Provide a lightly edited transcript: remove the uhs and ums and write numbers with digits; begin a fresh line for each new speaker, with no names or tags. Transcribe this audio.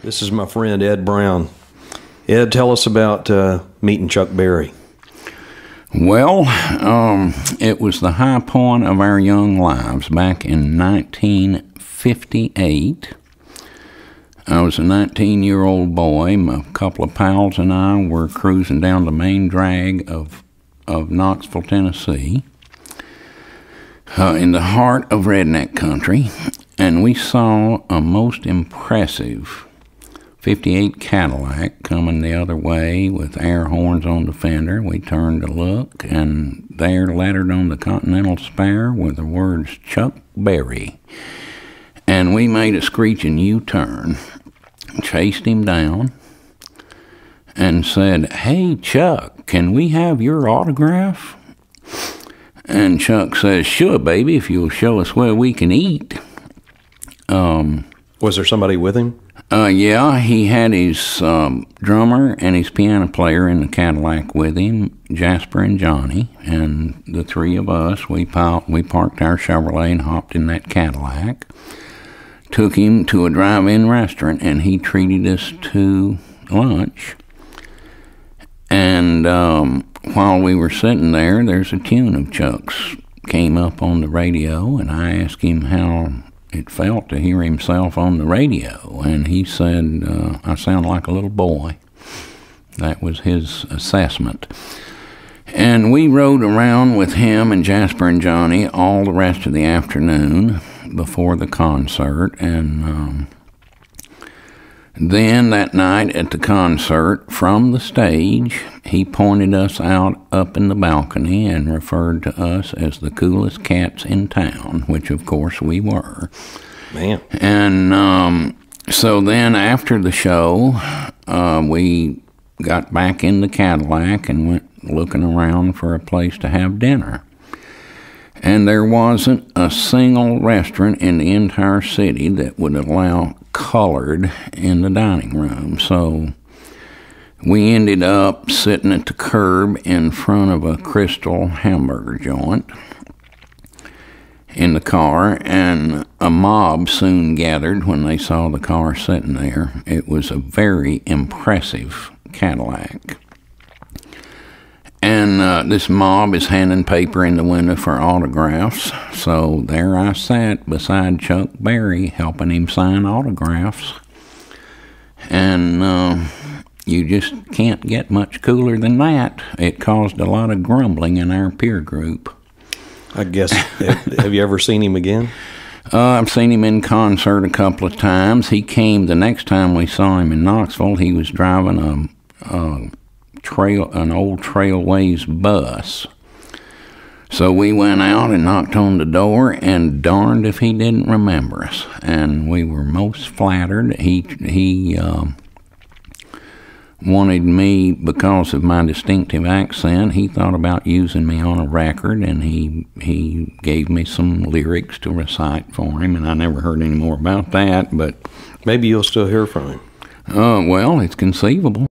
This is my friend Ed Brown. Ed, tell us about meeting Chuck Berry.
Well, it was the high point of our young lives back in 1958. I was a 19-year-old boy. A couple of pals and I were cruising down the main drag of Knoxville, Tennessee, in the heart of redneck country, and we saw a most impressive 58 Cadillac coming the other way with air horns on the fender. We turned to look, and there, lettered on the Continental spare, were the words Chuck Berry. And we made a screeching U-turn, chased him down, and said, "Hey, Chuck, can we have your autograph?" And Chuck says, "Sure, baby, if you'll show us where we can eat."
Was there somebody with him?
Yeah, he had his drummer and his piano player in the Cadillac with him, Jasper and Johnny, and the three of us, we parked our Chevrolet and hopped in that Cadillac, took him to a drive-in restaurant, and he treated us to lunch. And while we were sitting there, there's a tune of Chuck's came up on the radio, and I asked him how it felt to hear himself on the radio, and he said, "I sound like a little boy." That was his assessment. And we rode around with him and Jasper and Johnny all the rest of the afternoon before the concert, and then that night at the concert, from the stage, he pointed us out up in the balcony and referred to us as the coolest cats in town, which of course we were.
Man.
And so then after the show, we got back in the Cadillac and went looking around for a place to have dinner. And there wasn't a single restaurant in the entire city that would allow colored in the dining room. So we ended up sitting at the curb in front of a Crystal hamburger joint in the car, and a mob soon gathered when they saw the car sitting there. It was a very impressive Cadillac. And this mob is handing paper in the window for autographs. So there I sat beside Chuck Berry, helping him sign autographs. And you just can't get much cooler than that. It caused a lot of grumbling in our peer group.
I guess. Have you ever seen him again?
I've seen him in concert a couple of times. He came the next time we saw him in Knoxville. He was driving an old Trailways bus. So we went out and knocked on the door, and darned if he didn't remember us. And we were most flattered. He wanted me, because of my distinctive accent, he thought about using me on a record, and he gave me some lyrics to recite for him, and I never heard any more about that, but
maybe you'll still hear from him.
Well, it's conceivable.